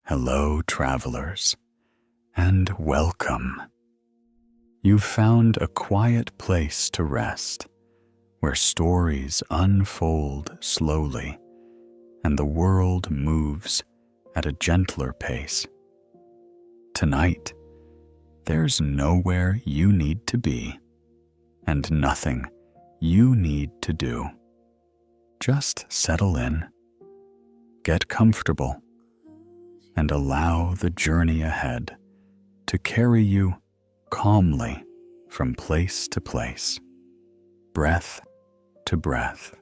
Hello, travelers, and welcome. You've found a quiet place to rest, where stories unfold slowly and the world moves at a gentler pace. Tonight, there's nowhere you need to be, and nothing you need to do. Just settle in, get comfortable, and allow the journey ahead to carry you calmly from place to place, breath to breath.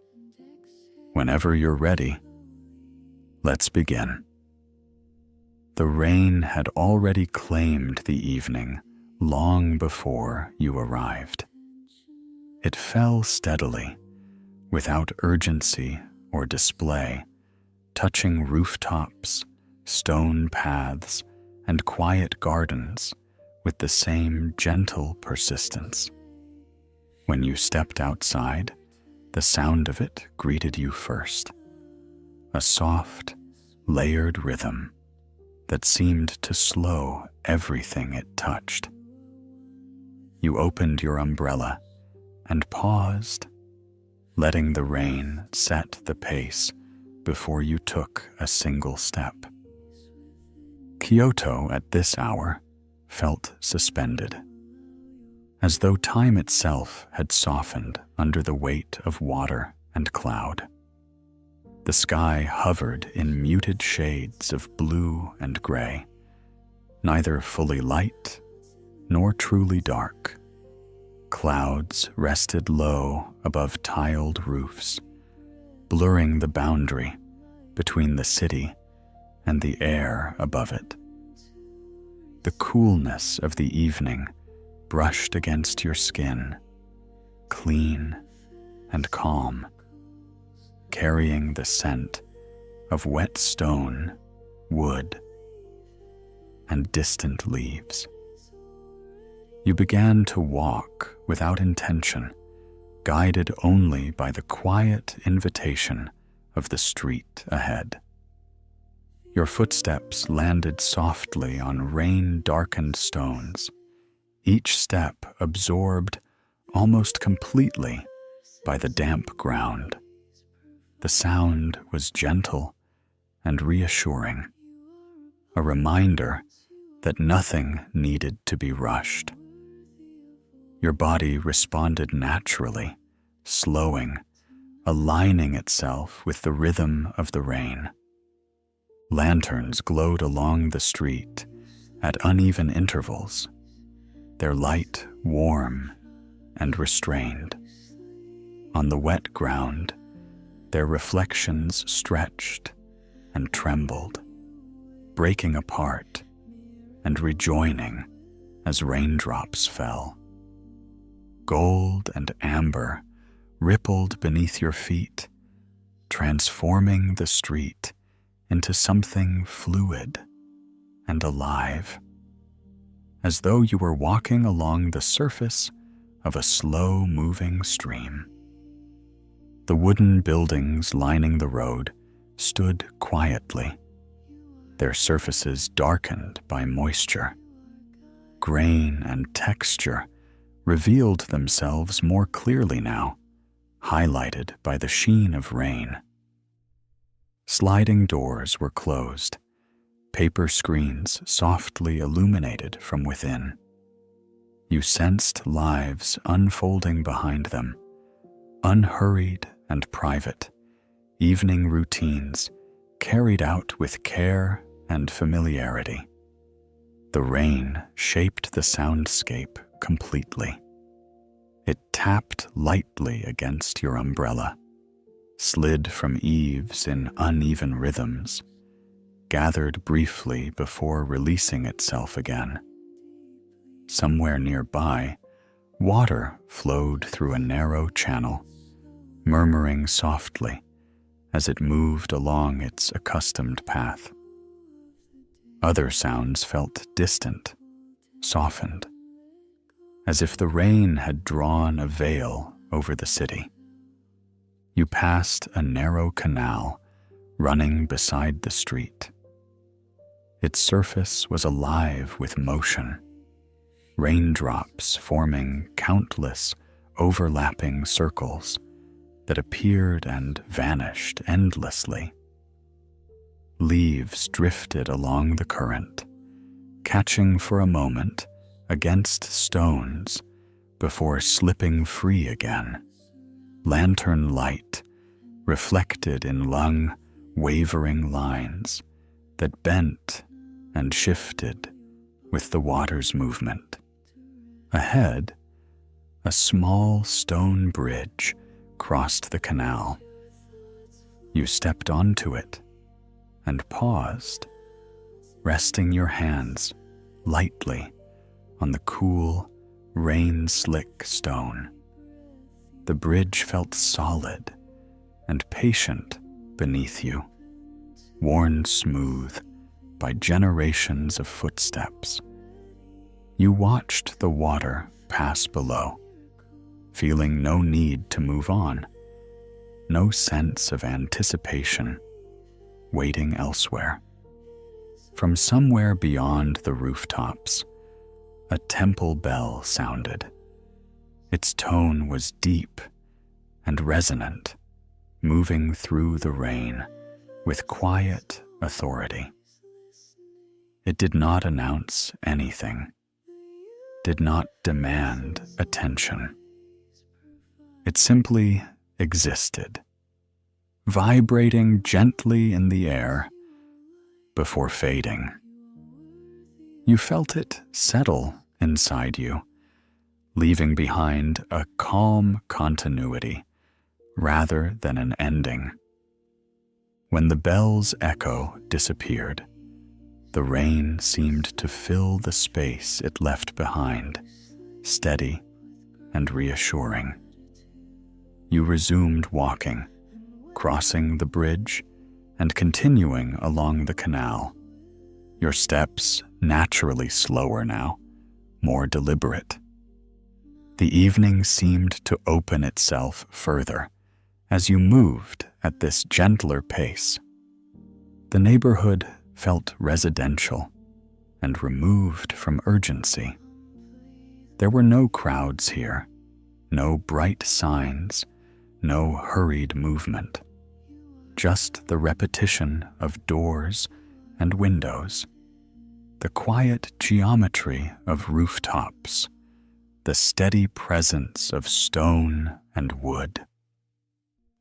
Whenever you're ready, let's begin. The rain had already claimed the evening long before you arrived. It fell steadily, without urgency or display, touching rooftops, stone paths, and quiet gardens with the same gentle persistence. When you stepped outside, the sound of it greeted you first, a soft, layered rhythm that seemed to slow everything it touched. You opened your umbrella and paused, letting the rain set the pace before you took a single step. Kyoto at this hour felt suspended, as though time itself had softened under the weight of water and cloud. The sky hovered in muted shades of blue and gray, neither fully light nor truly dark. Clouds rested low above tiled roofs, blurring the boundary between the city and the air above it. The coolness of the evening brushed against your skin, clean and calm, carrying the scent of wet stone, wood, and distant leaves. You began to walk without intention, guided only by the quiet invitation of the street ahead. Your footsteps landed softly on rain-darkened stones, each step absorbed almost completely by the damp ground. The sound was gentle and reassuring, a reminder that nothing needed to be rushed. Your body responded naturally, slowing, aligning itself with the rhythm of the rain. Lanterns glowed along the street at uneven intervals, their light warm and restrained. On the wet ground, their reflections stretched and trembled, breaking apart and rejoining as raindrops fell. Gold and amber rippled beneath your feet, transforming the street into something fluid and alive, as though you were walking along the surface of a slow-moving stream. The wooden buildings lining the road stood quietly, their surfaces darkened by moisture. Grain and texture revealed themselves more clearly now, highlighted by the sheen of rain. Sliding doors were closed, paper screens softly illuminated from within. You sensed lives unfolding behind them, unhurried and private, evening routines carried out with care and familiarity. The rain shaped the soundscape completely. It tapped lightly against your umbrella, slid from eaves in uneven rhythms, gathered briefly before releasing itself again. Somewhere nearby, water flowed through a narrow channel, murmuring softly as it moved along its accustomed path. Other sounds felt distant, softened, as if the rain had drawn a veil over the city. You passed a narrow canal running beside the street. Its surface was alive with motion, raindrops forming countless overlapping circles that appeared and vanished endlessly. Leaves drifted along the current, catching for a moment against stones before slipping free again. Lantern light reflected in long, wavering lines that bent and shifted with the water's movement. Ahead, a small stone bridge crossed the canal. You stepped onto it and paused, resting your hands lightly on the cool, rain-slick stone. The bridge felt solid and patient beneath you, worn smooth by generations of footsteps. You watched the water pass below, feeling no need to move on, no sense of anticipation, waiting elsewhere. From somewhere beyond the rooftops, a temple bell sounded. Its tone was deep and resonant, moving through the rain with quiet authority. It did not announce anything, did not demand attention. It simply existed, vibrating gently in the air before fading. You felt it settle inside you, leaving behind a calm continuity rather than an ending. When the bell's echo disappeared, the rain seemed to fill the space it left behind, steady and reassuring. You resumed walking, crossing the bridge and continuing along the canal, your steps naturally slower now, more deliberate. The evening seemed to open itself further as you moved at this gentler pace. The neighborhood felt residential and removed from urgency. There were no crowds here, no bright signs, no hurried movement, just the repetition of doors and windows, the quiet geometry of rooftops, the steady presence of stone and wood.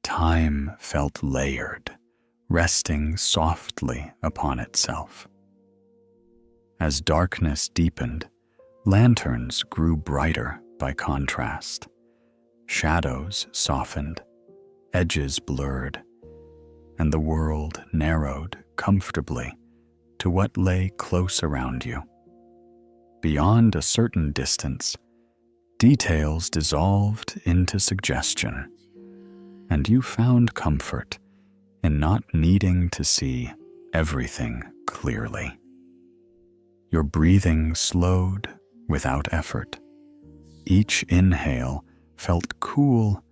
Time felt layered, resting softly upon itself. As darkness deepened, lanterns grew brighter by contrast. Shadows softened, edges blurred, and the world narrowed comfortably to what lay close around you. Beyond a certain distance, details dissolved into suggestion, and you found comfort in not needing to see everything clearly. Your breathing slowed without effort. Each inhale felt cool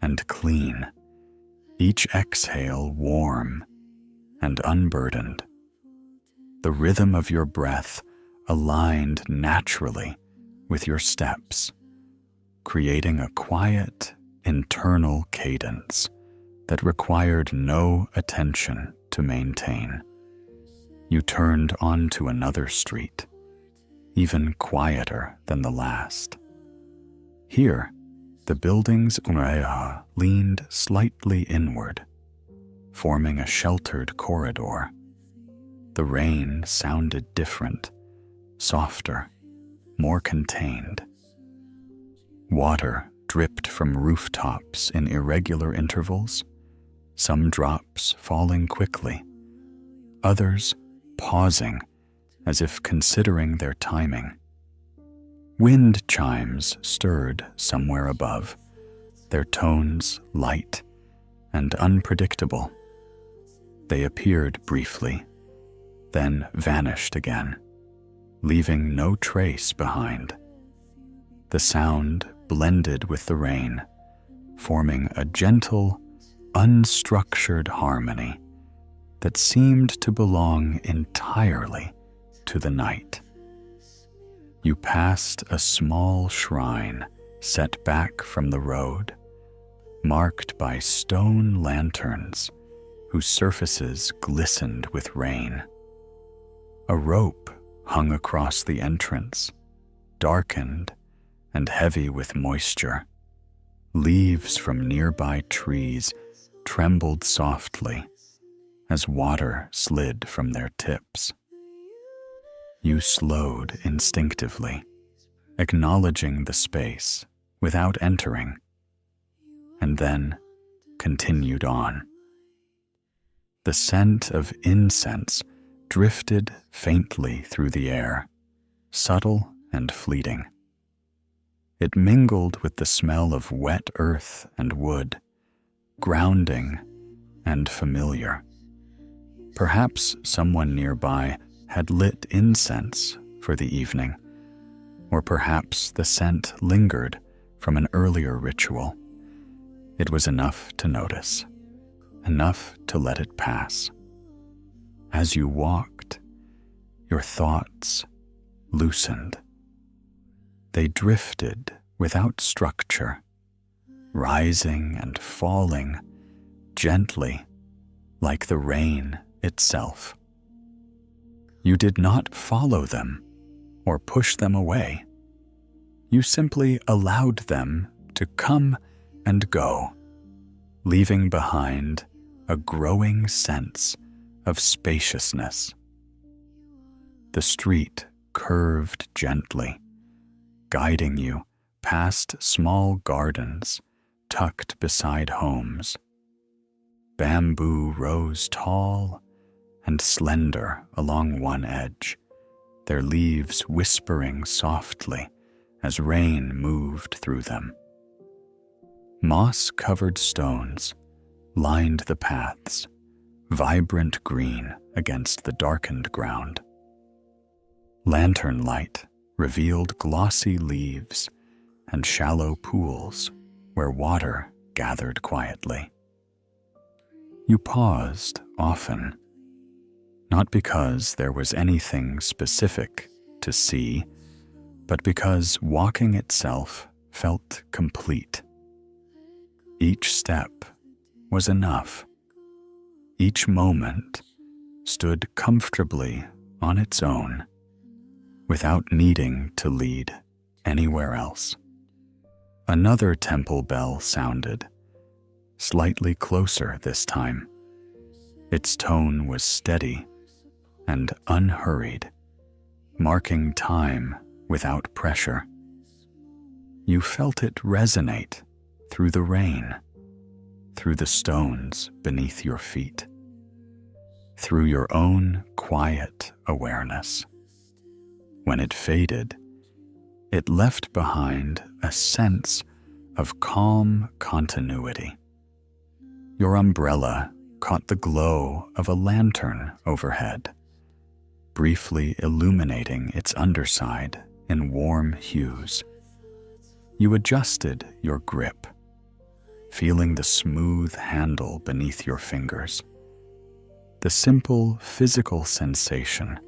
and clean, each exhale warm and unburdened. The rhythm of your breath aligned naturally with your steps, creating a quiet, internal cadence that required no attention to maintain. You turned onto another street, even quieter than the last. Here, the building's leaned slightly inward, forming a sheltered corridor. The rain sounded different, softer, more contained. Water dripped from rooftops in irregular intervals, some drops falling quickly, others pausing as if considering their timing. Wind chimes stirred somewhere above, their tones light and unpredictable. They appeared briefly, then vanished again, leaving no trace behind. The sound blended with the rain, forming a gentle, unstructured harmony that seemed to belong entirely to the night. You passed a small shrine set back from the road, marked by stone lanterns whose surfaces glistened with rain. A rope hung across the entrance, darkened and heavy with moisture. Leaves from nearby trees trembled softly as water slid from their tips. You slowed instinctively, acknowledging the space without entering, and then continued on. The scent of incense drifted faintly through the air, subtle and fleeting. It mingled with the smell of wet earth and wood, grounding and familiar. Perhaps someone nearby had lit incense for the evening, or perhaps the scent lingered from an earlier ritual. It was enough to notice, enough to let it pass. As you walked, your thoughts loosened. They drifted without structure, rising and falling gently like the rain itself. You did not follow them or push them away. You simply allowed them to come and go, leaving behind a growing sense of spaciousness. The street curved gently, guiding you past small gardens tucked beside homes. Bamboo rose tall and slender along one edge, their leaves whispering softly as rain moved through them. Moss-covered stones lined the paths, vibrant green against the darkened ground. Lantern light revealed glossy leaves and shallow pools where water gathered quietly. You paused often, not because there was anything specific to see, but because walking itself felt complete. Each step was enough. Each moment stood comfortably on its own, without needing to lead anywhere else. Another temple bell sounded, slightly closer this time. Its tone was steady and unhurried, marking time without pressure. You felt it resonate through the rain, through the stones beneath your feet, through your own quiet awareness. When it faded, it left behind a sense of calm continuity. Your umbrella caught the glow of a lantern overhead, briefly illuminating its underside in warm hues. You adjusted your grip, feeling the smooth handle beneath your fingers. The simple physical sensation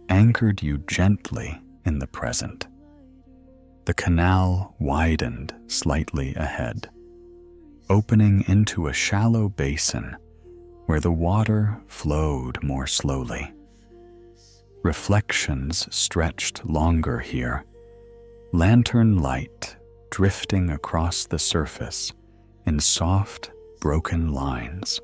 anchored you gently in the present. The canal widened slightly ahead, opening into a shallow basin where the water flowed more slowly. Reflections stretched longer here, lantern light drifting across the surface in soft, broken lines.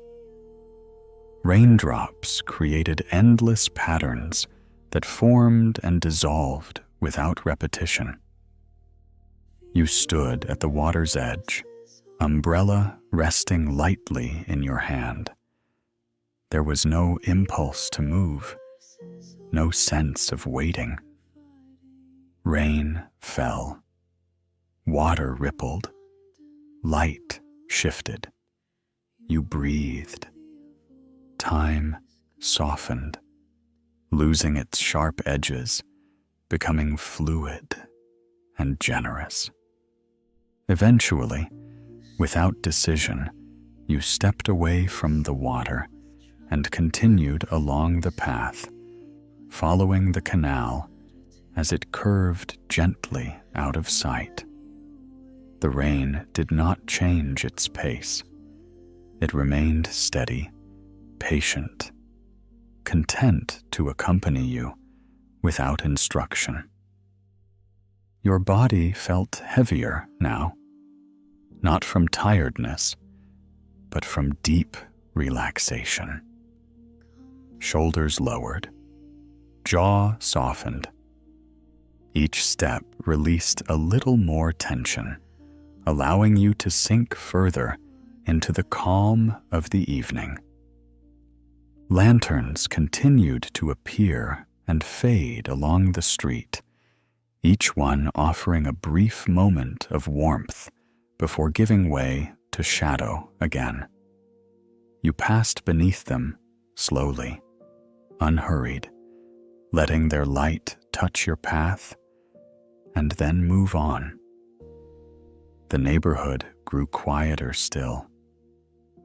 Raindrops created endless patterns that formed and dissolved without repetition. You stood at the water's edge, umbrella resting lightly in your hand. There was no impulse to move, no sense of waiting. Rain fell. Water rippled. Light shifted. You breathed. Time softened, losing its sharp edges, becoming fluid and generous. Eventually, without decision, you stepped away from the water and continued along the path, following the canal as it curved gently out of sight. The rain did not change its pace. It remained steady, patient, content to accompany you without instruction. Your body felt heavier now, not from tiredness, but from deep relaxation. Shoulders lowered, jaw softened. Each step released a little more tension, allowing you to sink further into the calm of the evening. Lanterns continued to appear and fade along the street, each one offering a brief moment of warmth before giving way to shadow again. You passed beneath them slowly, unhurried, letting their light touch your path and then move on. The neighborhood grew quieter still.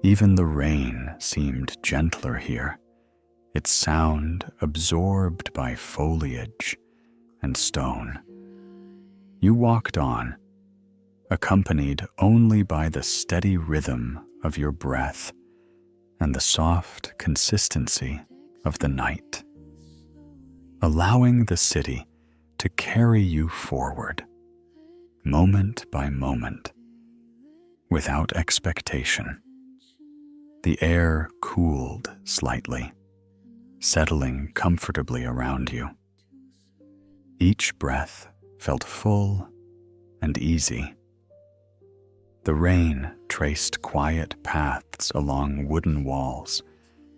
Even the rain seemed gentler here, its sound absorbed by foliage and stone. You walked on, accompanied only by the steady rhythm of your breath and the soft consistency of the night, allowing the city to carry you forward, moment by moment, without expectation. The air cooled slightly, settling comfortably around you. Each breath felt full and easy. The rain traced quiet paths along wooden walls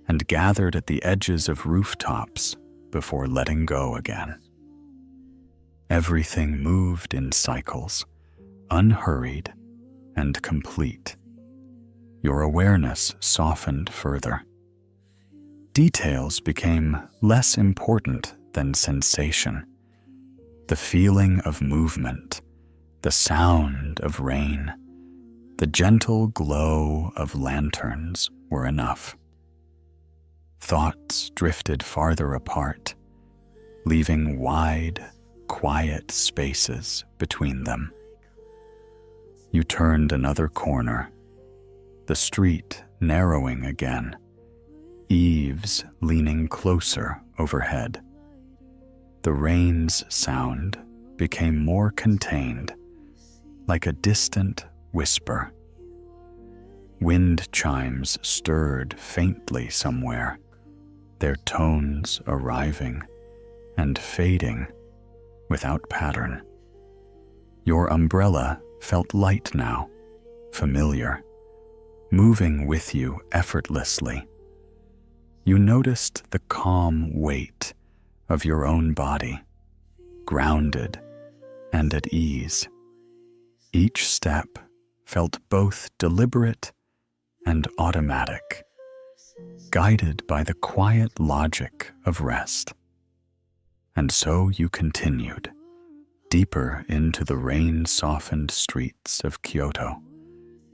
and gathered at the edges of rooftops before letting go again. Everything moved in cycles, unhurried and complete. Your awareness softened further. Details became less important than sensation. The feeling of movement, the sound of rain, the gentle glow of lanterns were enough. Thoughts drifted farther apart, leaving wide, quiet spaces between them. You turned another corner, the street narrowing again, eaves leaning closer overhead. The rain's sound became more contained, like a distant whisper. Wind chimes stirred faintly somewhere, their tones arriving and fading without pattern. Your umbrella felt light now, familiar, moving with you effortlessly. You noticed the calm weight of your own body, grounded and at ease. Each step felt both deliberate and automatic, guided by the quiet logic of rest. And so you continued, deeper into the rain-softened streets of Kyoto,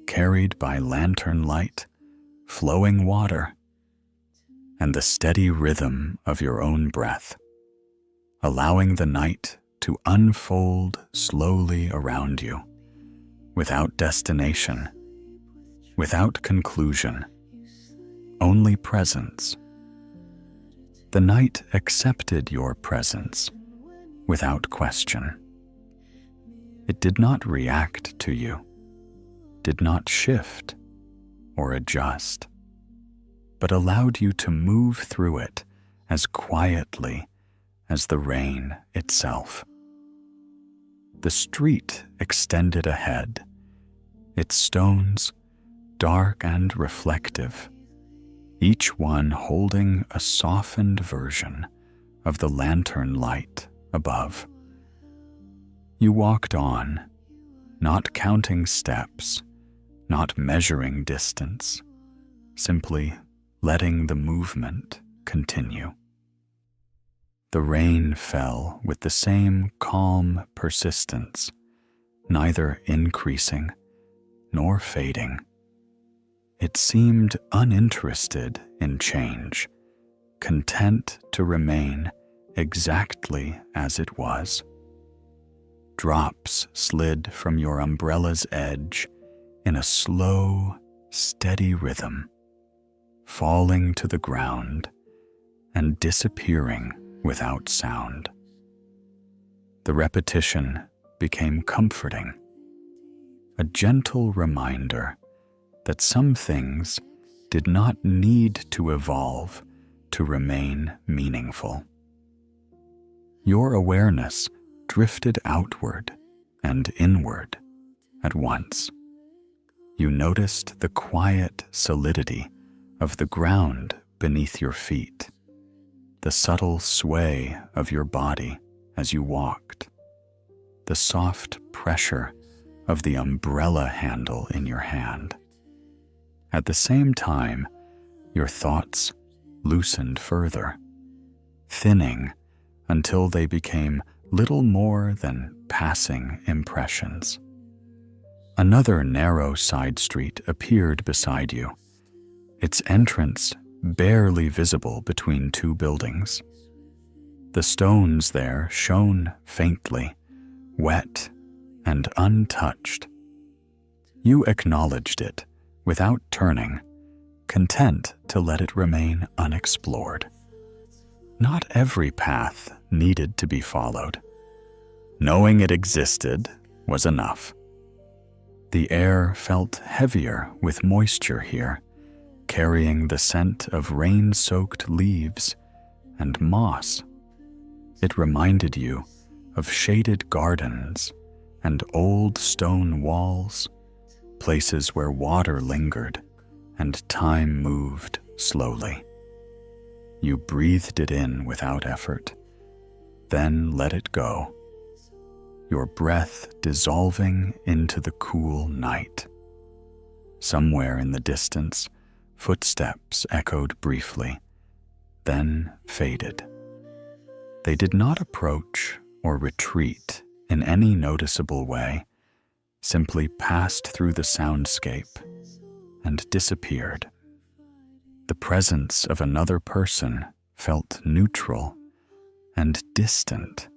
carried by lantern light, flowing water, and the steady rhythm of your own breath, allowing the night to unfold slowly around you, without destination, without conclusion, only presence. The night accepted your presence without question. It did not react to you, did not shift or adjust, but allowed you to move through it as quietly as the rain itself. The street extended ahead, its stones dark and reflective, each one holding a softened version of the lantern light above. You walked on, not counting steps, not measuring distance, simply letting the movement continue. The rain fell with the same calm persistence, neither increasing nor fading. It seemed uninterested in change, content to remain exactly as it was. Drops slid from your umbrella's edge in a slow, steady rhythm, falling to the ground and disappearing without sound. The repetition became comforting, a gentle reminder that some things did not need to evolve to remain meaningful. Your awareness drifted outward and inward at once. You noticed the quiet solidity of the ground beneath your feet, the subtle sway of your body as you walked, the soft pressure of the umbrella handle in your hand. At the same time, your thoughts loosened further, thinning until they became little more than passing impressions. Another narrow side street appeared beside you, its entrance barely visible between two buildings. The stones there shone faintly, wet and untouched. You acknowledged it without turning, content to let it remain unexplored. Not every path needed to be followed. Knowing it existed was enough. The air felt heavier with moisture here, carrying the scent of rain-soaked leaves and moss. It reminded you of shaded gardens and old stone walls, places where water lingered and time moved slowly. You breathed it in without effort, then let it go, your breath dissolving into the cool night. Somewhere in the distance, footsteps echoed briefly, then faded. They did not approach or retreat in any noticeable way, simply passed through the soundscape and disappeared. The presence of another person felt neutral and distant,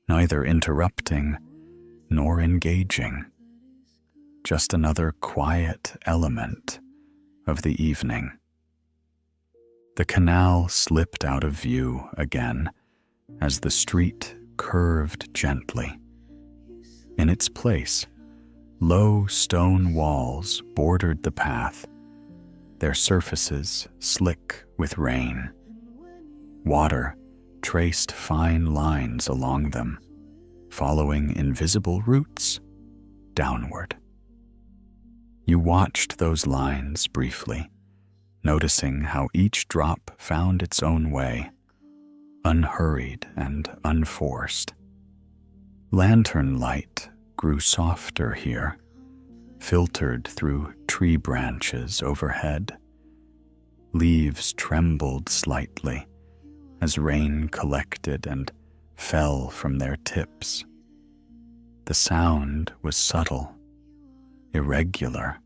neither interrupting nor engaging, just another quiet element of the evening. The canal slipped out of view again as the street curved gently. In its place, low stone walls bordered the path, their surfaces slick with rain. Water traced fine lines along them, following invisible routes downward. You watched those lines briefly, noticing how each drop found its own way, unhurried and unforced. Lantern light grew softer here, filtered through tree branches overhead. Leaves trembled slightly as rain collected and fell from their tips. The sound was subtle, irregular,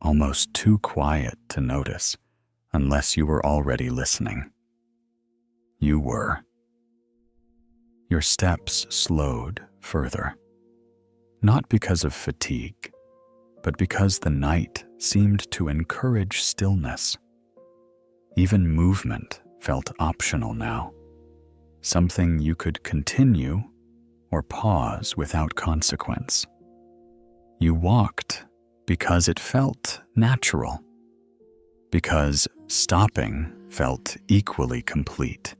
almost too quiet to notice unless you were already listening. You were. Your steps slowed further, not because of fatigue, but because the night seemed to encourage stillness. Even movement felt optional now, something you could continue or pause without consequence. You walked because it felt natural, because stopping felt equally complete.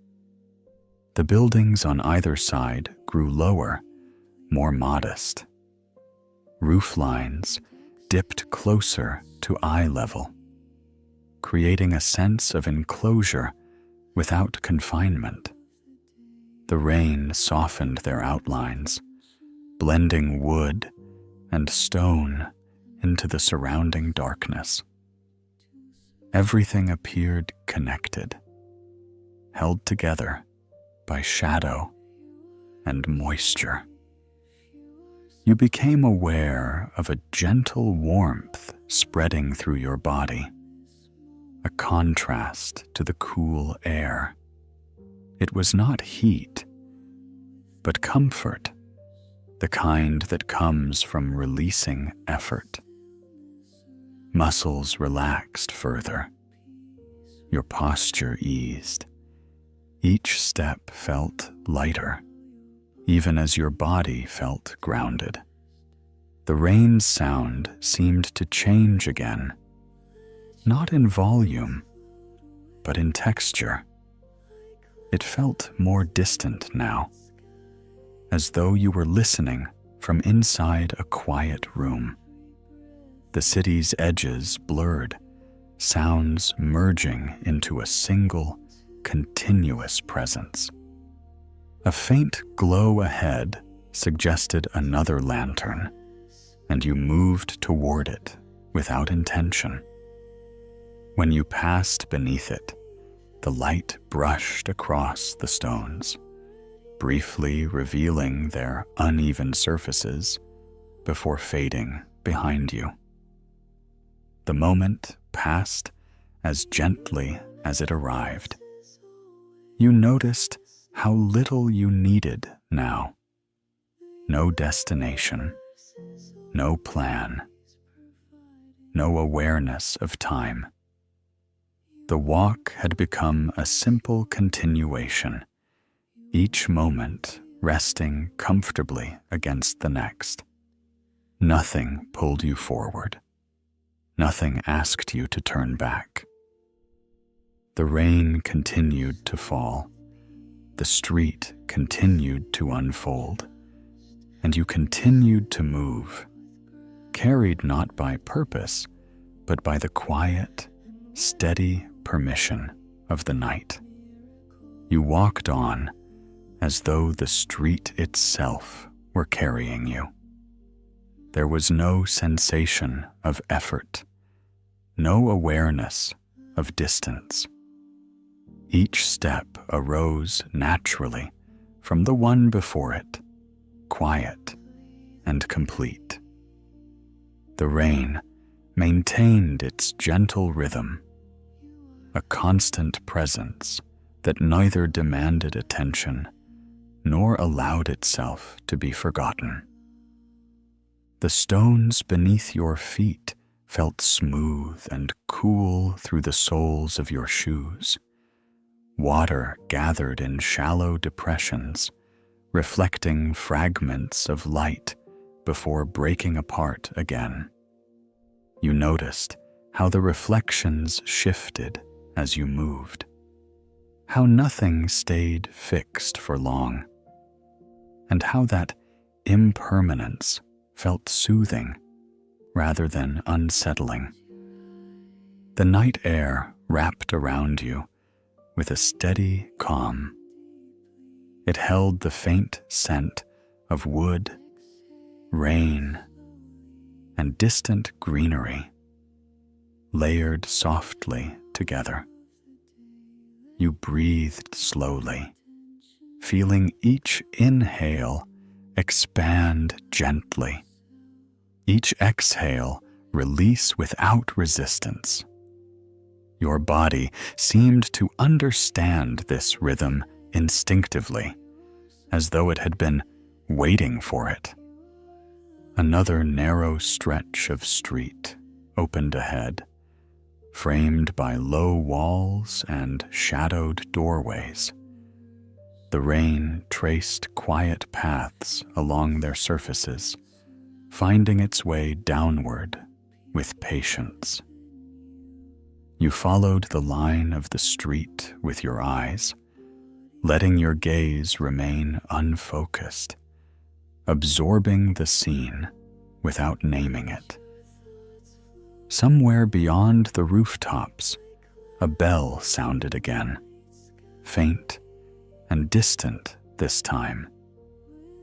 The buildings on either side grew lower, more modest. Roof lines dipped closer to eye level, creating a sense of enclosure without confinement. The rain softened their outlines, blending wood and stone into the surrounding darkness. Everything appeared connected, held together by shadow and moisture. You became aware of a gentle warmth spreading through your body, a contrast to the cool air. It was not heat, but comfort, the kind that comes from releasing effort. Muscles relaxed further, your posture eased. Each step felt lighter, even as your body felt grounded. The rain's sound seemed to change again, not in volume, but in texture. It felt more distant now, as though you were listening from inside a quiet room. The city's edges blurred, sounds merging into a single, continuous presence. A faint glow ahead suggested another lantern, and you moved toward it without intention. When you passed beneath it, the light brushed across the stones, briefly revealing their uneven surfaces before fading behind you. The moment passed as gently as it arrived. You noticed how little you needed now. No destination, no plan, no awareness of time. The walk had become a simple continuation, each moment resting comfortably against the next. Nothing pulled you forward. Nothing asked you to turn back. The rain continued to fall. The street continued to unfold, and you continued to move, carried not by purpose, but by the quiet, steady permission of the night. You walked on as though the street itself were carrying you. There was no sensation of effort, no awareness of distance. Each step arose naturally from the one before it, quiet and complete. The rain maintained its gentle rhythm, a constant presence that neither demanded attention nor allowed itself to be forgotten. The stones beneath your feet felt smooth and cool through the soles of your shoes. Water gathered in shallow depressions, reflecting fragments of light before breaking apart again. You noticed how the reflections shifted as you moved, how nothing stayed fixed for long, and how that impermanence felt soothing rather than unsettling. The night air wrapped around you with a steady calm. It held the faint scent of wood, rain, and distant greenery, layered softly together. You breathed slowly, feeling each inhale expand gently, each exhale release without resistance. Your body seemed to understand this rhythm instinctively, as though it had been waiting for it. Another narrow stretch of street opened ahead, framed by low walls and shadowed doorways. The rain traced quiet paths along their surfaces, finding its way downward with patience. You followed the line of the street with your eyes, letting your gaze remain unfocused, absorbing the scene without naming it. Somewhere beyond the rooftops, a bell sounded again, faint and distant this time.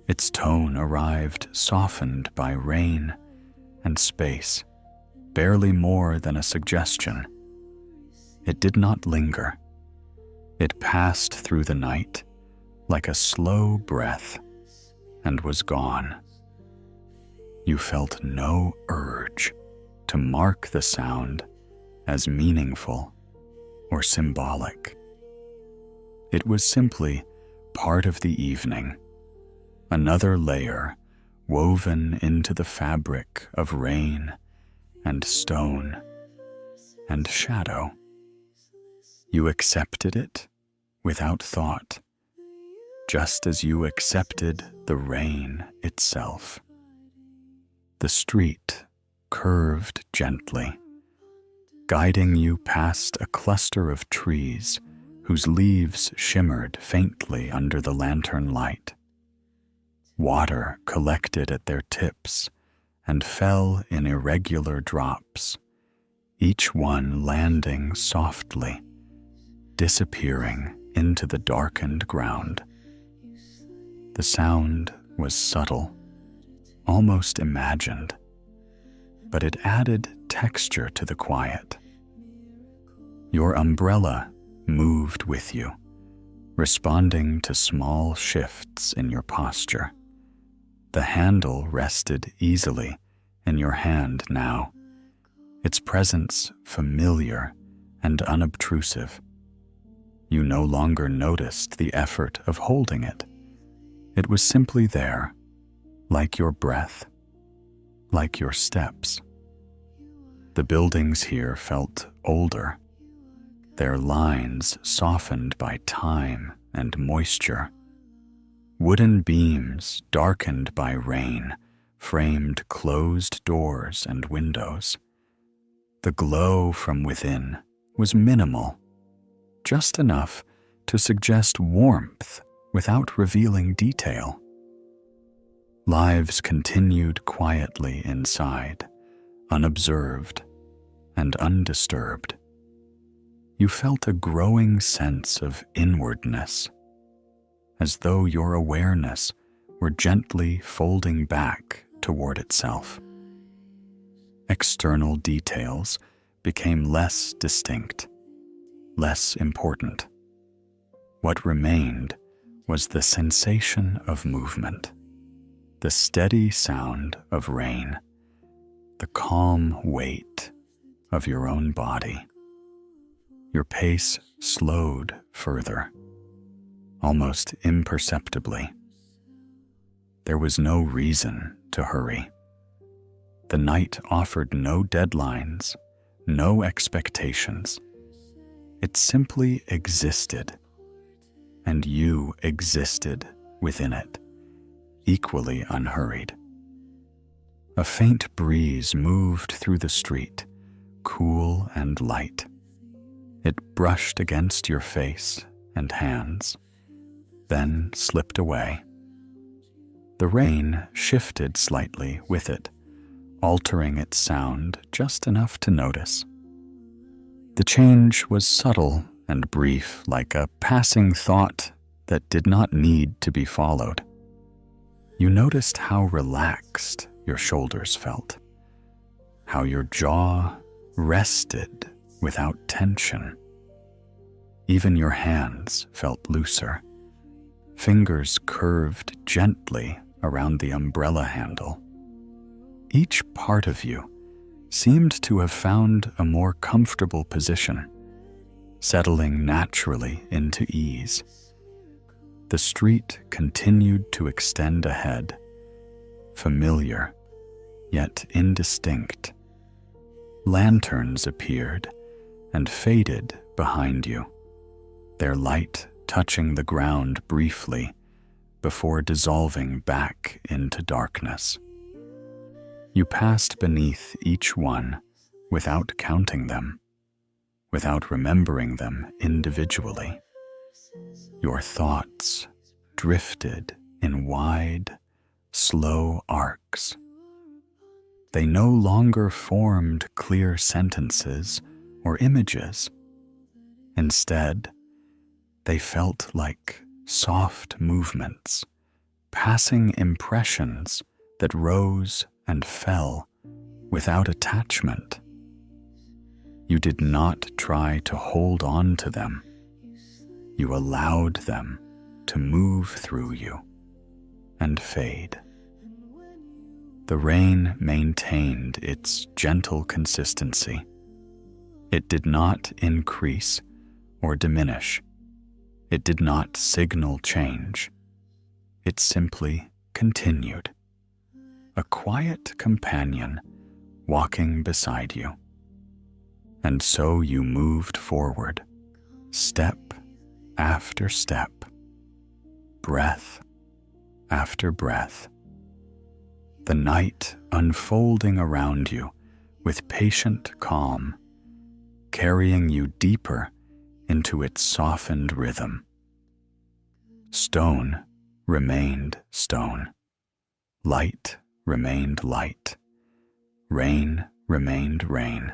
Its tone arrived softened by rain and space, barely more than a suggestion. It did not linger. It passed through the night like a slow breath and was gone. You felt no urge to to mark the sound as meaningful or symbolic. It was simply part of the evening, another layer woven into the fabric of rain and stone and shadow. You accepted it without thought, just as you accepted the rain itself. The street curved gently, guiding you past a cluster of trees whose leaves shimmered faintly under the lantern light. Water collected at their tips and fell in irregular drops, each one landing softly, disappearing into the darkened ground. The sound was subtle, almost imagined, but it added texture to the quiet. Your umbrella moved with you, responding to small shifts in your posture. The handle rested easily in your hand now, its presence familiar and unobtrusive. You no longer noticed the effort of holding it. It was simply there, like your breath, like your steps. The buildings here felt older, their lines softened by time and moisture. Wooden beams darkened by rain framed closed doors and windows. The glow from within was minimal, just enough to suggest warmth without revealing detail. Lives continued quietly inside, unobserved and undisturbed. You felt a growing sense of inwardness, as though your awareness were gently folding back toward itself. External details became less distinct, less important. What remained was the sensation of movement, the steady sound of rain, the calm weight of your own body. Your pace slowed further, almost imperceptibly. There was no reason to hurry. The night offered no deadlines, no expectations. It simply existed, and you existed within it, equally unhurried. A faint breeze moved through the street, cool and light. It brushed against your face and hands, then slipped away. The rain shifted slightly with it, altering its sound just enough to notice. The change was subtle and brief, like a passing thought that did not need to be followed. You noticed how relaxed your shoulders felt, how your jaw rested without tension. Even your hands felt looser, fingers curved gently around the umbrella handle. Each part of you seemed to have found a more comfortable position, settling naturally into ease. The street continued to extend ahead, familiar yet indistinct. Lanterns appeared and faded behind you, their light touching the ground briefly before dissolving back into darkness. You passed beneath each one without counting them, without remembering them individually. Your thoughts drifted in wide, slow arcs. They no longer formed clear sentences or images. Instead, they felt like soft movements, passing impressions that rose and fell without attachment. You did not try to hold on to them. You allowed them to move through you and fade. The rain maintained its gentle consistency. It did not increase or diminish. It did not signal change. It simply continued, a quiet companion walking beside you. And so you moved forward, step after step, breath after breath, the night unfolding around you with patient calm, carrying you deeper into its softened rhythm. Stone remained stone. Light remained light. Rain remained rain.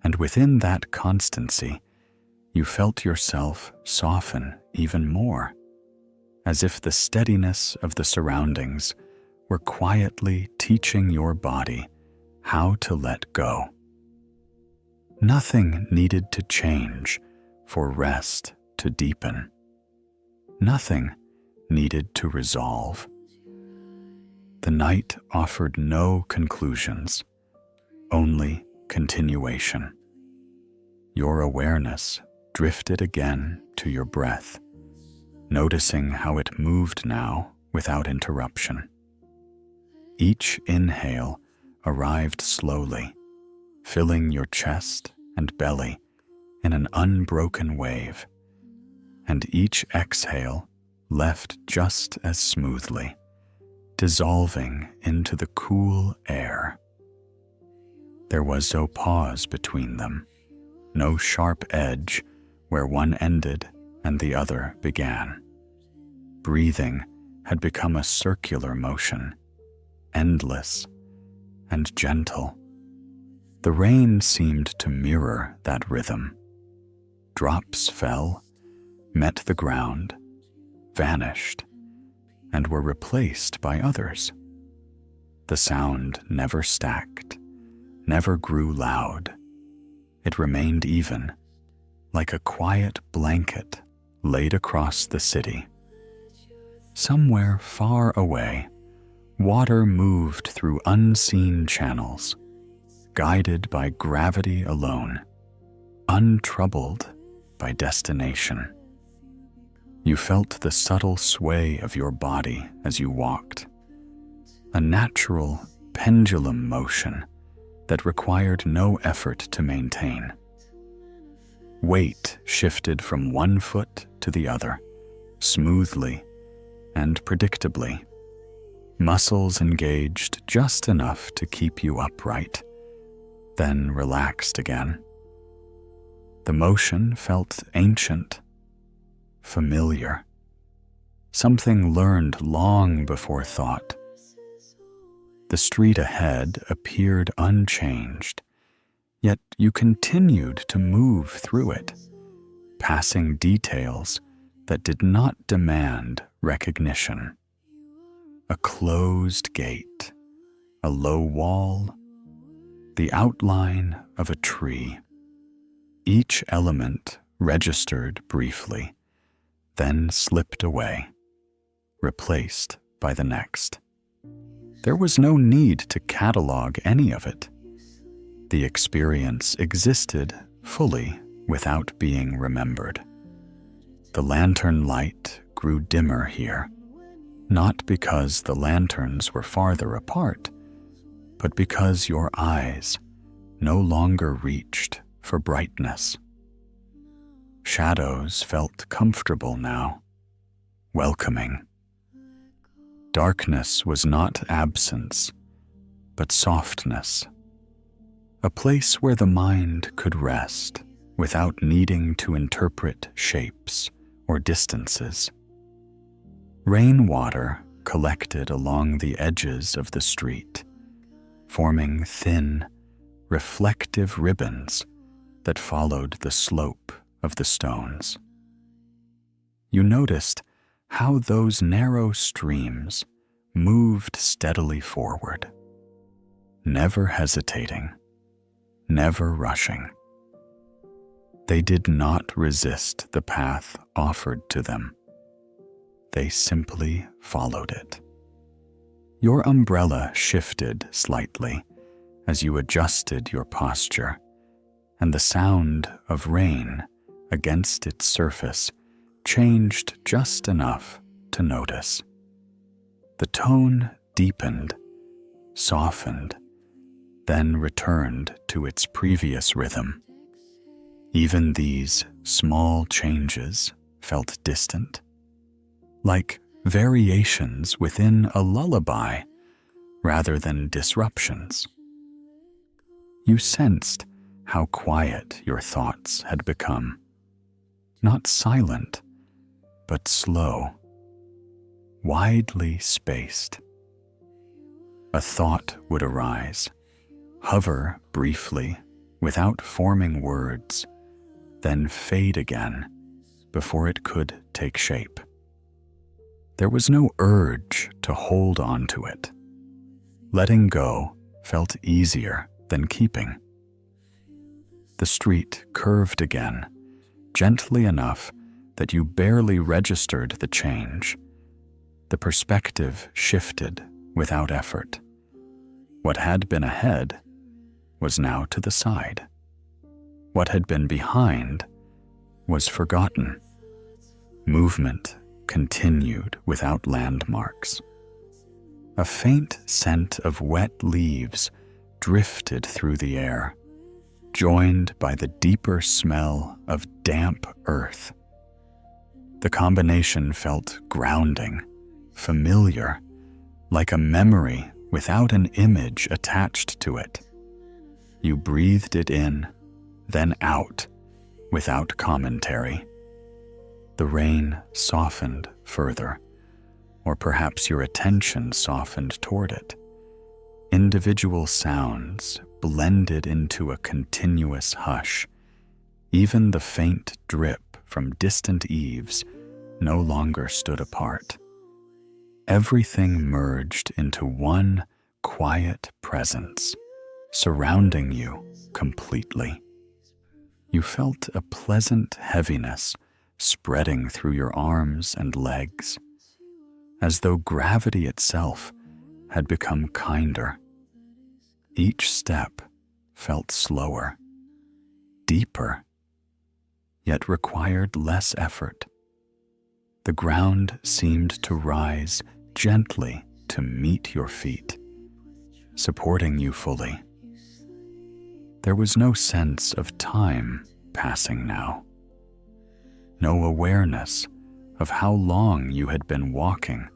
And within that constancy, you felt yourself soften even more, as if the steadiness of the surroundings were quietly teaching your body how to let go. Nothing needed to change for rest to deepen. Nothing needed to resolve. The night offered no conclusions, only continuation. Your awareness drifted again to your breath, noticing how it moved now without interruption. Each inhale arrived slowly, filling your chest and belly in an unbroken wave, and each exhale left just as smoothly, dissolving into the cool air. There was no pause between them, no sharp edge where one ended and the other began. Breathing had become a circular motion, endless and gentle. The rain seemed to mirror that rhythm. Drops fell, met the ground, vanished, and were replaced by others. The sound never stacked, never grew loud. It remained even, like a quiet blanket laid across the city. Somewhere far away, water moved through unseen channels, guided by gravity alone, untroubled by destination. You felt the subtle sway of your body as you walked, a natural pendulum motion that required no effort to maintain. Weight shifted from one foot to the other, smoothly and predictably. Muscles engaged just enough to keep you upright, then relaxed again. The motion felt ancient, familiar, something learned long before thought. The street ahead appeared unchanged, yet you continued to move through it, passing details that did not demand recognition. A closed gate, a low wall, the outline of a tree. Each element registered briefly, then slipped away, replaced by the next. There was no need to catalog any of it. The experience existed fully without being remembered. The lantern light grew dimmer here, not because the lanterns were farther apart, but because your eyes no longer reached for brightness. Shadows felt comfortable now, welcoming. Darkness was not absence, but softness, a place where the mind could rest without needing to interpret shapes or distances. Rainwater collected along the edges of the street, forming thin, reflective ribbons that followed the slope of the stones. You noticed how those narrow streams moved steadily forward, never hesitating, never rushing. They did not resist the path offered to them. They simply followed it. Your umbrella shifted slightly as you adjusted your posture, and the sound of rain against its surface changed just enough to notice. The tone deepened, softened, then returned to its previous rhythm. Even these small changes felt distant, like variations within a lullaby rather than disruptions. You sensed how quiet your thoughts had become, not silent, but slow, widely spaced. A thought would arise, hover briefly without forming words, then fade again before it could take shape. There was no urge to hold on to it. Letting go felt easier than keeping. The street curved again, gently enough that you barely registered the change. The perspective shifted without effort. What had been ahead was now to the side. What had been behind was forgotten. Movement continued without landmarks. A faint scent of wet leaves drifted through the air, joined by the deeper smell of damp earth. The combination felt grounding, familiar, like a memory without an image attached to it. You breathed it in, then out, without commentary. The rain softened further, or perhaps your attention softened toward it. Individual sounds blended into a continuous hush. Even the faint drip from distant eaves no longer stood apart. Everything merged into one quiet presence, surrounding you completely. You felt a pleasant heaviness spreading through your arms and legs, as though gravity itself had become kinder. Each step felt slower, deeper, yet required less effort. The ground seemed to rise gently to meet your feet, supporting you fully. There was no sense of time passing now, no awareness of how long you had been walking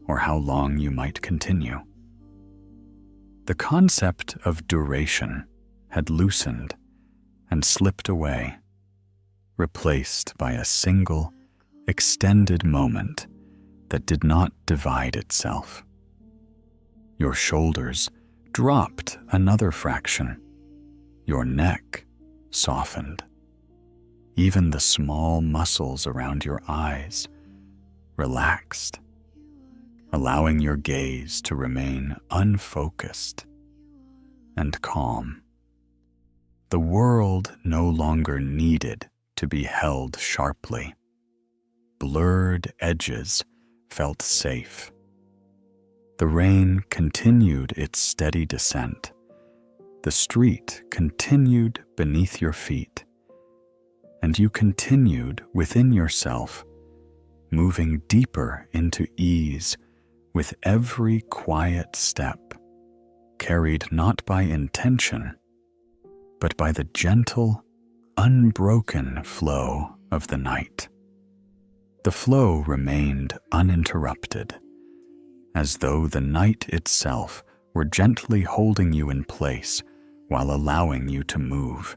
or how long you might continue. The concept of duration had loosened and slipped away, replaced by a single, extended moment that did not divide itself. Your shoulders dropped another fraction. Your neck softened. Even the small muscles around your eyes relaxed, allowing your gaze to remain unfocused and calm. The world no longer needed to be held sharply. Blurred edges felt safe. The rain continued its steady descent. The street continued beneath your feet, and you continued within yourself, moving deeper into ease with every quiet step, carried not by intention, but by the gentle, unbroken flow of the night. The flow remained uninterrupted, as though the night itself were gently holding you in place while allowing you to move.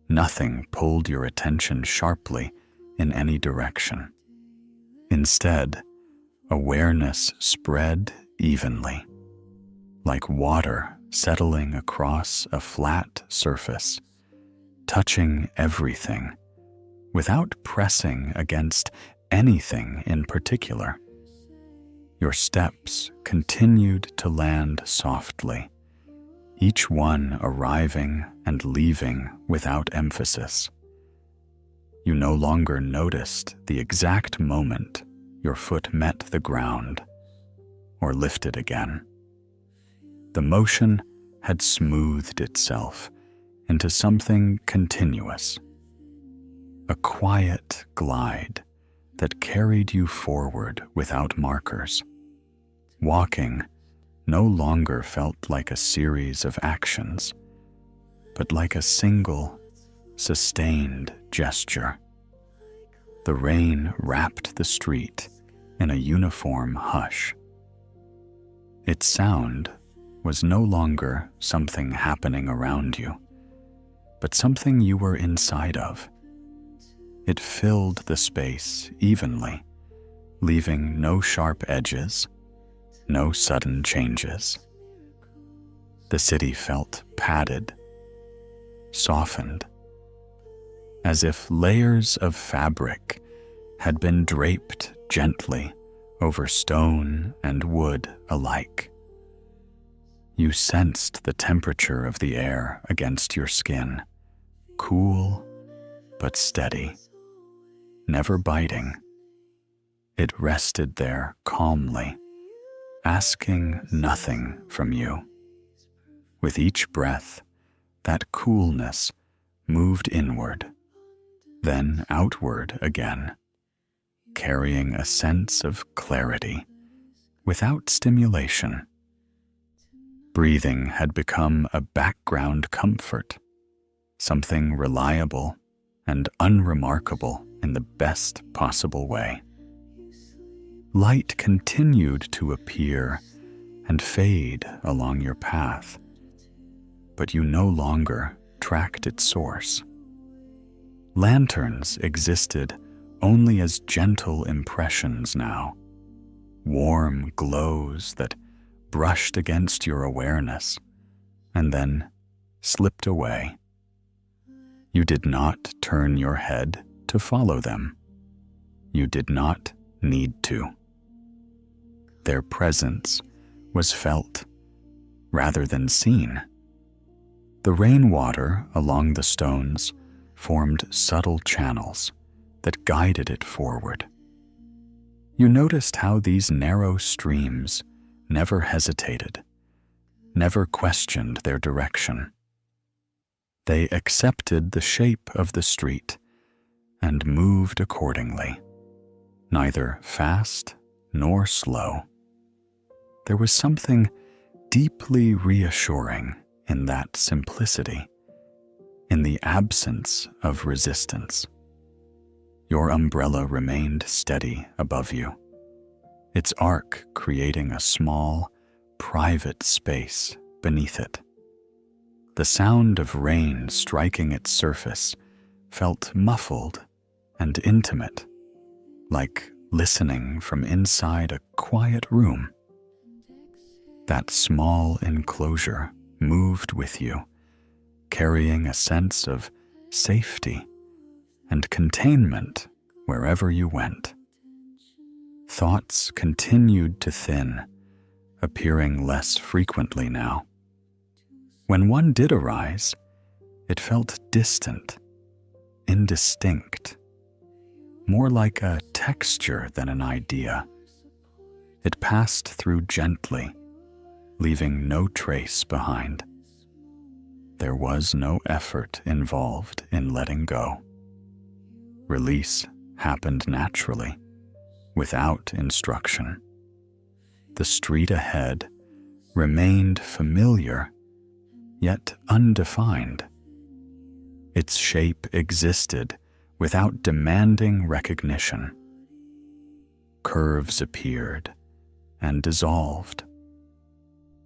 Nothing pulled your attention sharply in any direction. Instead, awareness spread evenly, like water settling across a flat surface, touching everything without pressing against anything in particular. Your steps continued to land softly, each one arriving and leaving without emphasis. You no longer noticed the exact moment your foot met the ground, or lifted again. The motion had smoothed itself into something continuous, a quiet glide that carried you forward without markers. Walking no longer felt like a series of actions, but like a single, sustained gesture. The rain wrapped the street in a uniform hush. Its sound was no longer something happening around you, but something you were inside of. It filled the space evenly, leaving no sharp edges, no sudden changes. The city felt padded, softened, as if layers of fabric had been draped gently over stone and wood alike. You sensed the temperature of the air against your skin, cool but steady, never biting. It rested there calmly, asking nothing from you. With each breath, that coolness moved inward, then outward again, carrying a sense of clarity without stimulation. Breathing had become a background comfort, something reliable and unremarkable in the best possible way. Light continued to appear and fade along your path, but you no longer tracked its source. Lanterns existed only as gentle impressions now, warm glows that brushed against your awareness and then slipped away. You did not turn your head to follow them. You did not need to. Their presence was felt rather than seen. The rainwater along the stones formed subtle channels that guided it forward. You noticed how these narrow streams never hesitated, never questioned their direction. They accepted the shape of the street and moved accordingly, neither fast nor slow. There was something deeply reassuring in that simplicity, in the absence of resistance. Your umbrella remained steady above you, its arc creating a small, private space beneath it. The sound of rain striking its surface felt muffled and intimate, like listening from inside a quiet room. That small enclosure moved with you, carrying a sense of safety and containment wherever you went. Thoughts continued to thin, appearing less frequently now. When one did arise, it felt distant, indistinct, more like a texture than an idea. It passed through gently, leaving no trace behind. There was no effort involved in letting go. Release happened naturally, without instruction. The street ahead remained familiar, yet undefined. Its shape existed without demanding recognition. Curves appeared and dissolved.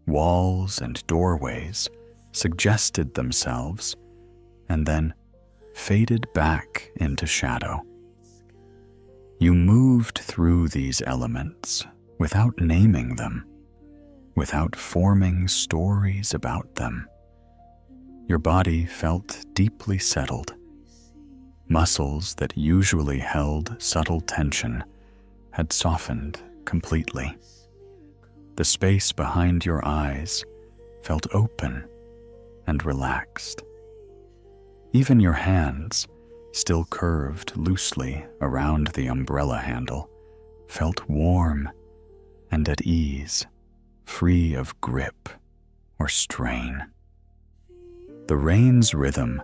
Walls and doorways suggested themselves and then faded back into shadow. You moved through these elements without naming them, without forming stories about them. Your body felt deeply settled. Muscles that usually held subtle tension had softened completely. The space behind your eyes felt open and relaxed. Even your hands, still curved loosely around the umbrella handle, felt warm and at ease, free of grip or strain. The rain's rhythm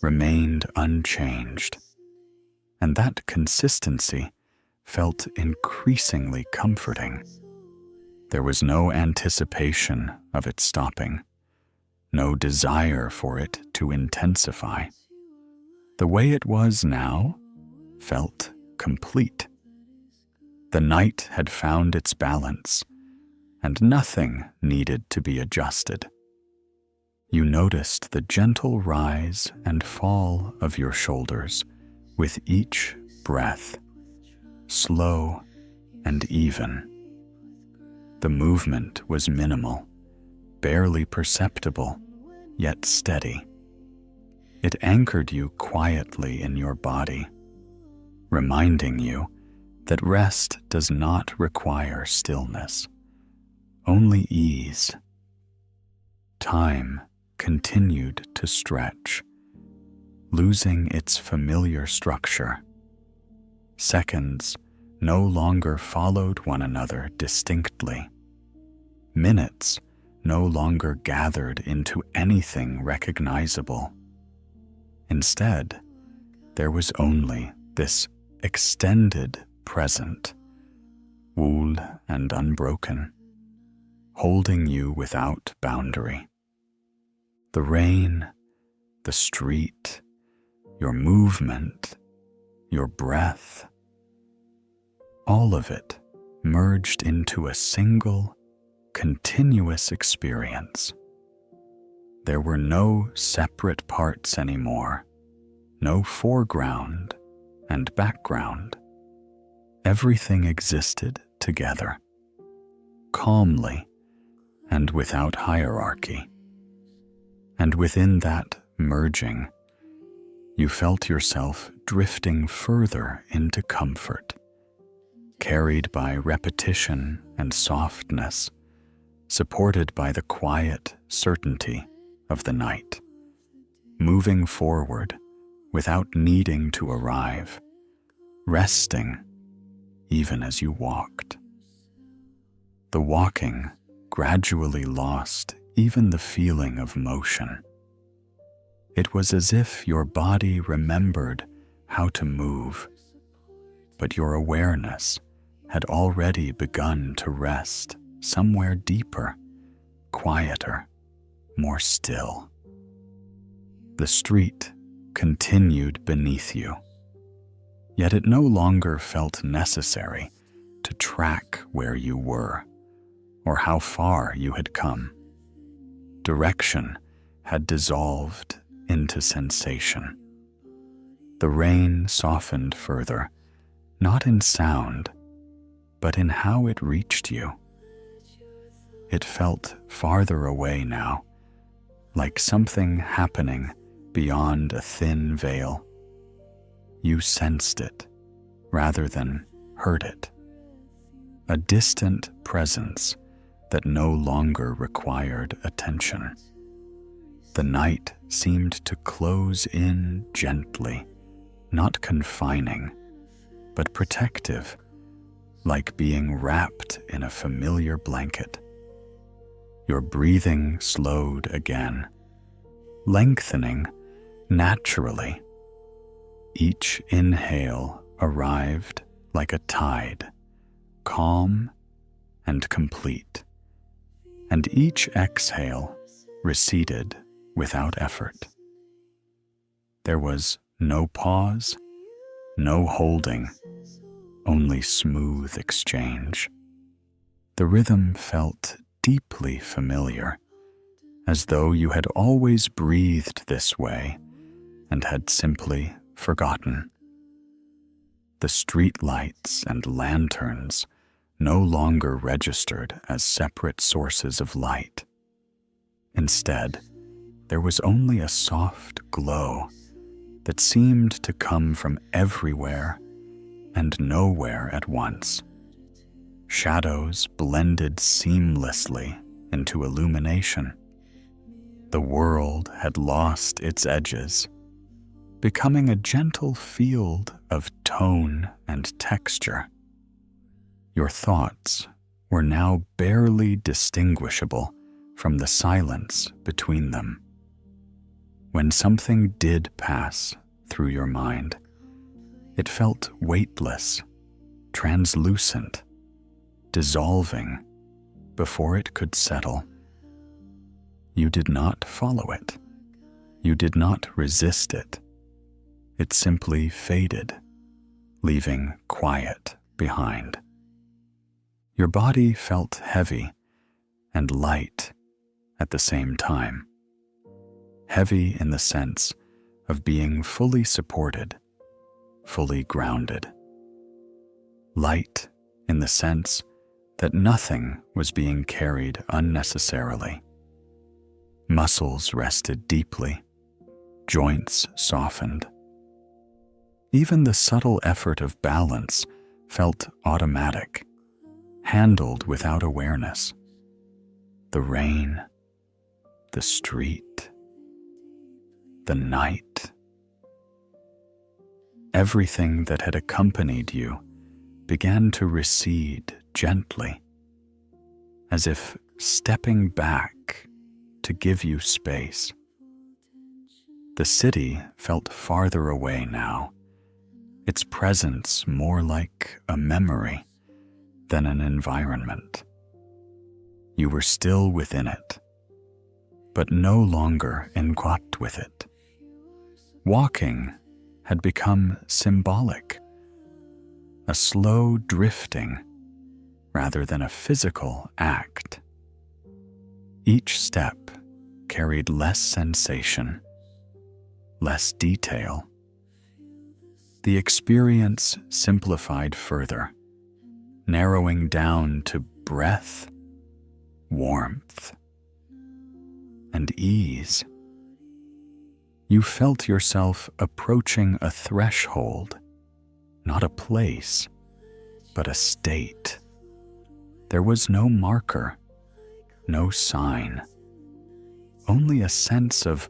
remained unchanged, and that consistency felt increasingly comforting. There was no anticipation of it stopping, no desire for it to intensify. The way it was now felt complete. The night had found its balance, and nothing needed to be adjusted. You noticed the gentle rise and fall of your shoulders with each breath, slow and even. The movement was minimal, barely perceptible, yet steady. It anchored you quietly in your body, reminding you that rest does not require stillness, only ease. Time continued to stretch, losing its familiar structure. Seconds no longer followed one another distinctly. Minutes no longer gathered into anything recognizable. Instead, there was only this extended present, wool and unbroken, holding you without boundary. The rain, the street, your movement, your breath, all of it merged into a single, continuous experience. There were no separate parts anymore, no foreground and background. Everything existed together, calmly and without hierarchy. And within that merging, you felt yourself drifting further into comfort, carried by repetition and softness, supported by the quiet certainty of the night, moving forward without needing to arrive, resting even as you walked. The walking gradually lost even the feeling of motion. It was as if your body remembered how to move, but your awareness had already begun to rest somewhere deeper, quieter, more still. The street continued beneath you, yet it no longer felt necessary to track where you were or how far you had come. Direction had dissolved into sensation. The rain softened further, not in sound, but in how it reached you. It felt farther away now, like something happening beyond a thin veil. You sensed it, rather than heard it. A distant presence that no longer required attention. The night seemed to close in gently, not confining, but protective, like being wrapped in a familiar blanket. Your breathing slowed again, lengthening naturally. Each inhale arrived like a tide, calm and complete, and each exhale receded without effort. There was no pause, no holding, only smooth exchange. The rhythm felt deeply familiar, as though you had always breathed this way and had simply forgotten. The streetlights and lanterns no longer registered as separate sources of light. Instead, there was only a soft glow that seemed to come from everywhere and nowhere at once. Shadows blended seamlessly into illumination. The world had lost its edges, becoming a gentle field of tone and texture. Your thoughts were now barely distinguishable from the silence between them. When something did pass through your mind, it felt weightless, translucent, dissolving before it could settle. You did not follow it. You did not resist it. It simply faded, leaving quiet behind. Your body felt heavy and light at the same time. Heavy in the sense of being fully supported, fully grounded. Light in the sense that nothing was being carried unnecessarily. Muscles rested deeply, joints softened. Even the subtle effort of balance felt automatic, handled without awareness. The rain, the street, the night. Everything that had accompanied you began to recede gently, as if stepping back to give you space. The city felt farther away now, its presence more like a memory than an environment. You were still within it, but no longer engulfed with it. Walking had become symbolic, a slow drifting rather than a physical act. Each step carried less sensation, less detail. The experience simplified further, narrowing down to breath, warmth, and ease. You felt yourself approaching a threshold, not a place, but a state. There was no marker, no sign, only a sense of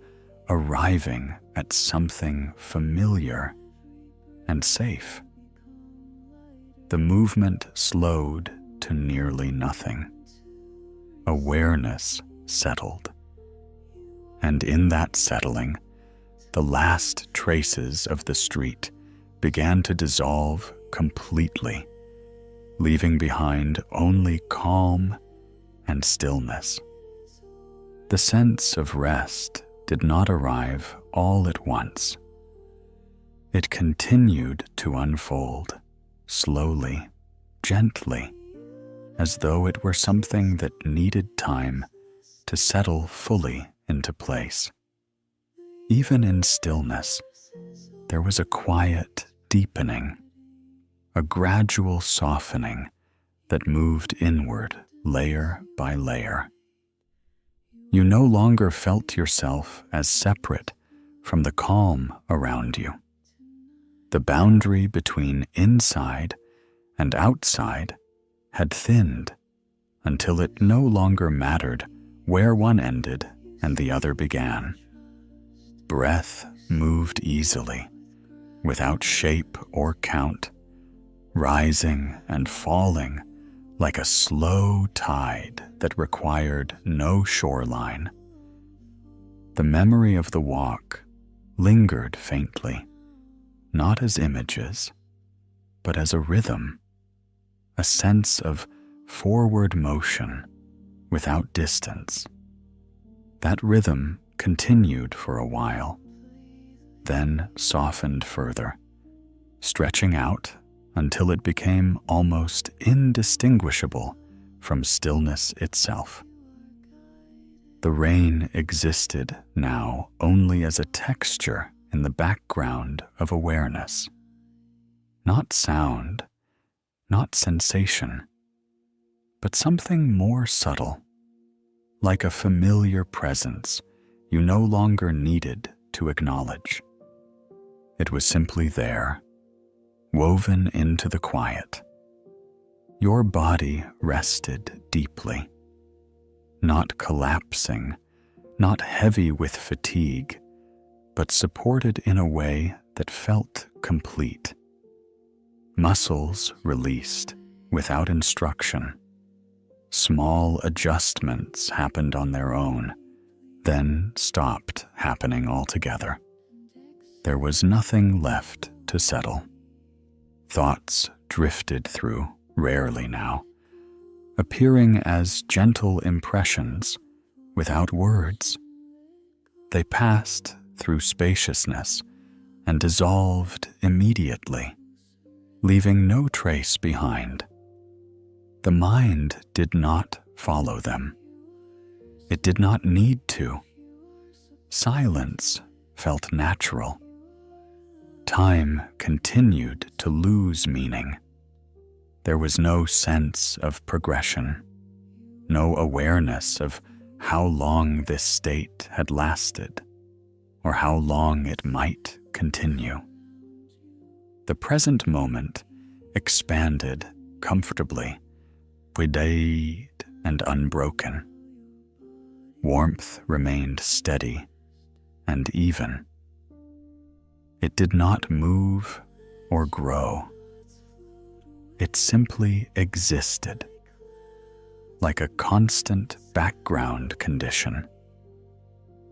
arriving at something familiar and safe. The movement slowed to nearly nothing. Awareness settled. And in that settling, the last traces of the street began to dissolve completely, leaving behind only calm and stillness. The sense of rest did not arrive all at once. It continued to unfold, slowly, gently, as though it were something that needed time to settle fully into place. Even in stillness, there was a quiet deepening, a gradual softening that moved inward layer by layer. You no longer felt yourself as separate from the calm around you. The boundary between inside and outside had thinned until it no longer mattered where one ended and the other began. Breath moved easily, without shape or count, rising and falling like a slow tide that required no shoreline. The memory of the walk lingered faintly, not as images, but as a rhythm, a sense of forward motion without distance. That rhythm continued for a while, then softened further, stretching out until it became almost indistinguishable from stillness itself. The rain existed now only as a texture in the background of awareness. Not sound, not sensation, but something more subtle, like a familiar presence you no longer needed to acknowledge. It was simply there, woven into the quiet. Your body rested deeply, not collapsing, not heavy with fatigue, but supported in a way that felt complete. Muscles released without instruction, Small adjustments happened on their own, then stopped happening altogether. There was nothing left to settle. Thoughts drifted through, rarely now, appearing as gentle impressions without words. They passed through spaciousness and dissolved immediately, leaving no trace behind. The mind did not follow them. It did not need to. Silence felt natural. Time continued to lose meaning. There was no sense of progression, no awareness of how long this state had lasted, or how long it might continue. The present moment expanded comfortably, wide and unbroken. Warmth remained steady and even. It did not move or grow. It simply existed, like a constant background condition.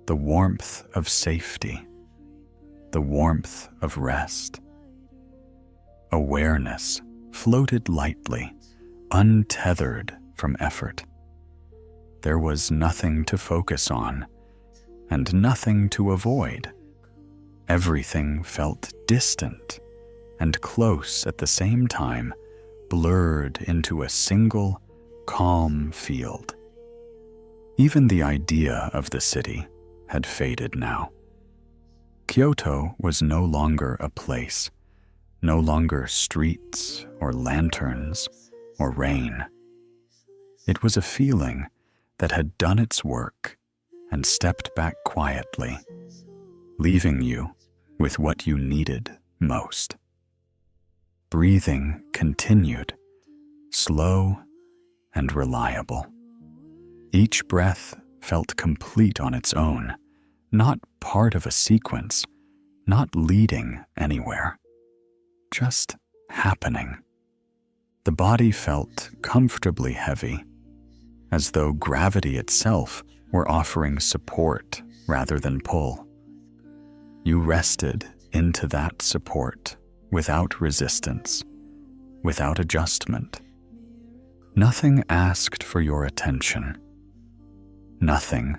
The warmth of safety, the warmth of rest. Awareness floated lightly, untethered from effort. There was nothing to focus on and nothing to avoid. Everything felt distant and close at the same time, blurred into a single, calm field. Even the idea of the city had faded now. Kyoto was no longer a place, no longer streets or lanterns or rain. It was a feeling that had done its work and stepped back quietly, leaving you with what you needed most. Breathing continued, slow and reliable. Each breath felt complete on its own, not part of a sequence, not leading anywhere, just happening. The body felt comfortably heavy, as though gravity itself were offering support rather than pull. You rested into that support without resistance, without adjustment. Nothing asked for your attention. Nothing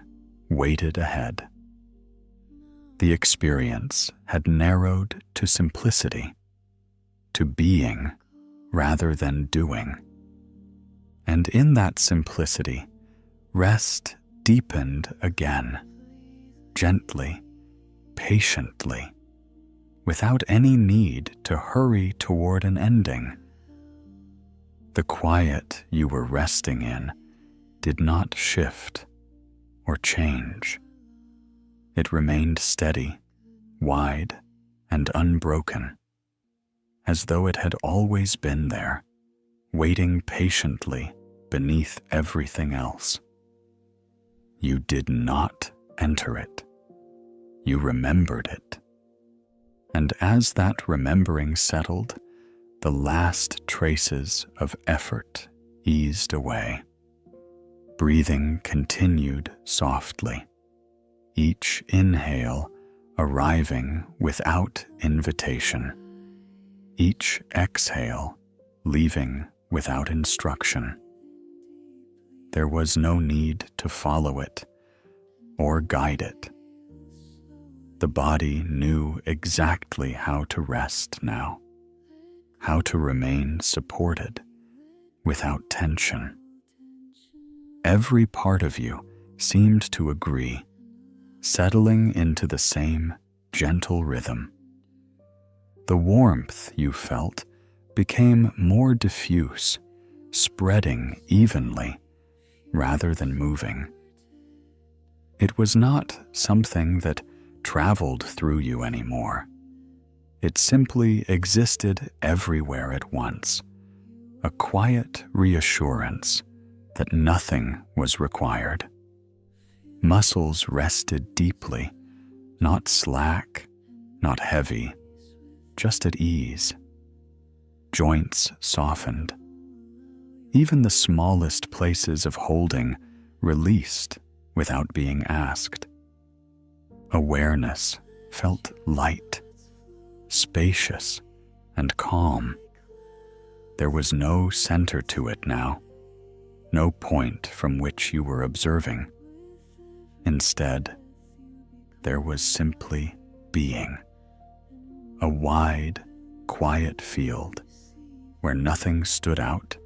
waited ahead. The experience had narrowed to simplicity, to being rather than doing. And in that simplicity, rest deepened again, gently, patiently, without any need to hurry toward an ending. The quiet you were resting in did not shift or change. It remained steady, wide, and unbroken, as though it had always been there, waiting patiently beneath everything else. You did not enter it. You remembered it. And as that remembering settled, the last traces of effort eased away. Breathing continued softly, each inhale arriving without invitation, each exhale leaving without instruction. There was no need to follow it or guide it. The body knew exactly how to rest now, how to remain supported without tension. Every part of you seemed to agree, settling into the same gentle rhythm. The warmth you felt became more diffuse, spreading evenly rather than moving. It was not something that traveled through you anymore. It simply existed everywhere at once, a quiet reassurance that nothing was required. Muscles rested deeply, not slack, not heavy, just at ease. Joints softened. Even the smallest places of holding released without being asked. Awareness felt light, spacious, and calm. There was no center to it now, no point from which you were observing. Instead, there was simply being. A wide, quiet field where nothing stood out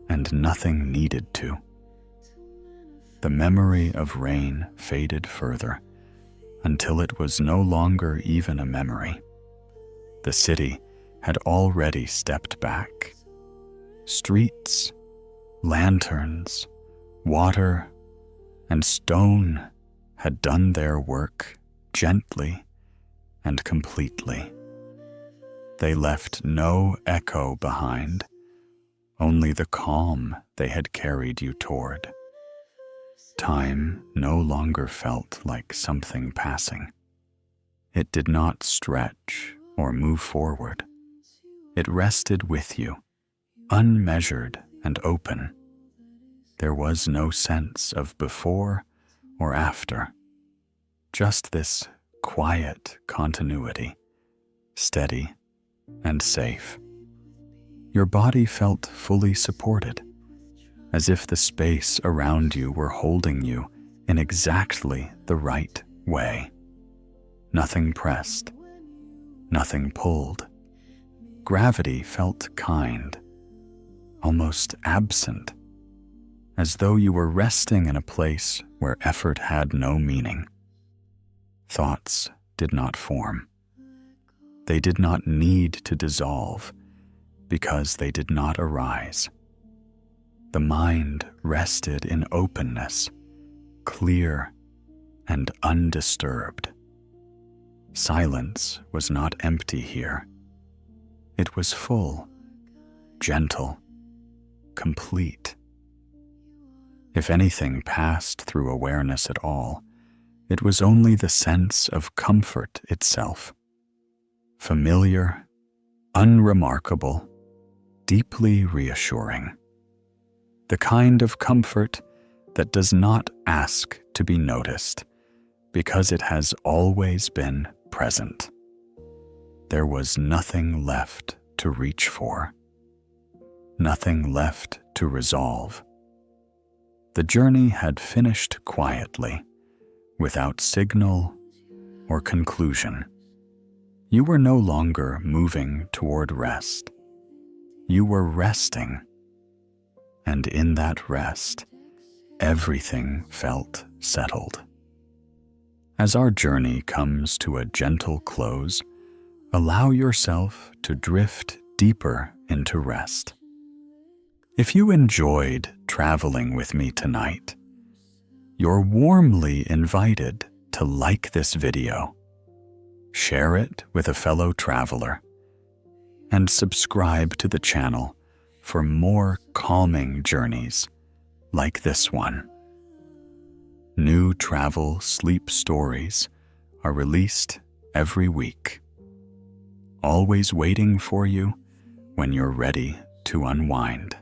and nothing needed to. The memory of rain faded further until it was no longer even a memory. The city had already stepped back. Streets, lanterns, water, and stone had done their work gently and completely. They left no echo behind, only the calm they had carried you toward. Time no longer felt like something passing. It did not stretch or move forward. It rested with you, unmeasured and open. There was no sense of before or after, just this quiet continuity, steady and safe. Your body felt fully supported, as if the space around you were holding you in exactly the right way. Nothing pressed, nothing pulled. Gravity felt kind, almost absent, as though you were resting in a place where effort had no meaning. Thoughts did not form. They did not need to dissolve because they did not arise. The mind rested in openness, clear and undisturbed. Silence was not empty here. It was full, gentle, complete. If anything passed through awareness at all, it was only the sense of comfort itself. Familiar, unremarkable, deeply reassuring. The kind of comfort that does not ask to be noticed because it has always been present. There was nothing left to reach for, nothing left to resolve. The journey had finished quietly, without signal or conclusion. You were no longer moving toward rest. You were resting, and in that rest, everything felt settled. As our journey comes to a gentle close, allow yourself to drift deeper into rest. If you enjoyed traveling with me tonight, you're warmly invited to like this video, share it with a fellow traveler, and subscribe to the channel for more calming journeys like this one. New travel sleep stories are released every week, always waiting for you when you're ready to unwind.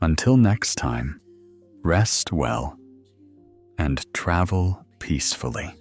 Until next time, rest well and travel peacefully.